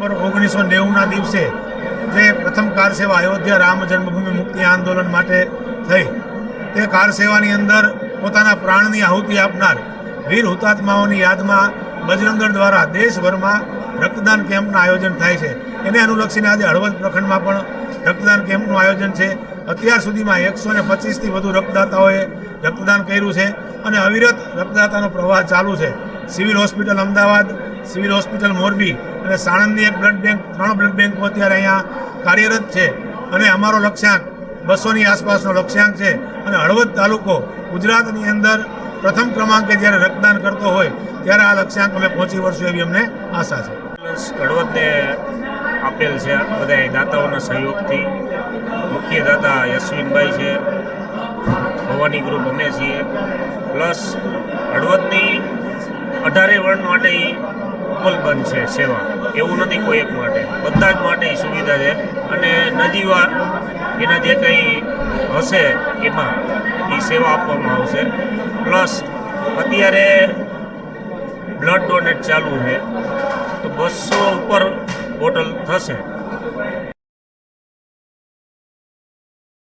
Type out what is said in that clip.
October 1990ના દિવસે જે પ્રથમ કાર સેવા અયોધ્યા રામ જન્મભૂમિ મુક્તિ આંદોલન માટે થઈ, તે કાર સેવાની અંદર પોતાના પ્રાણની આહુતિ આપનાર વીર હુતાત્માઓની યાદમાં બજરંગદળ દ્વારા દેશભરમાં રક્તદાન કેમ્પનું આયોજન થાય છે. એને અનુલક્ષીને આજે હળવદ પ્રખંડમાં પણ રક્તદાન કેમ્પનું આયોજન છે. અત્યાર સુધીમાં 125થી વધુ રક્તદાતાઓએ રક્તદાન કર્યું છે અને અવિરત રક્તદાતાનો પ્રવાહ ચાલુ છે. Civil hospital Ahmedabad, civil hospital Morbi અને સાણંદની એક બ્લડ બેંક, 3 બ્લડ બેંકો અત્યારે અહીંયા કાર્યરત છે અને અમારો લક્ષ્યાંક 200ની આસપાસનો લક્ષ્યાંક છે અને હળવદ તાલુકો ગુજરાતની અંદર પ્રથમ ક્રમાંકે જ્યારે રક્તદાન કરતો હોય ત્યારે આ લક્ષ્યાંક અમે પહોંચી વળશું એવી અમને આશા છે. હળવદને આપેલ છે બધા દાતાઓના સહયોગથી. મુખ્ય દાતા યશવિનભાઈ છે, ભવાની ગ્રુપ અમે છીએ, પ્લસ હળવદની 18 વર્ણ માટે ઉપલબ્ધ છે સેવા. એવું નથી કોઈ એક માટે, બધા જ માટે સુવિધા છે અને નજીવા એના જે કંઈ હશે એમાં એ સેવા આપવામાં આવશે. પ્લસ અત્યારે બ્લડ ડોનેટ ચાલુ છે તો 200 ઉપર બોટલ થશે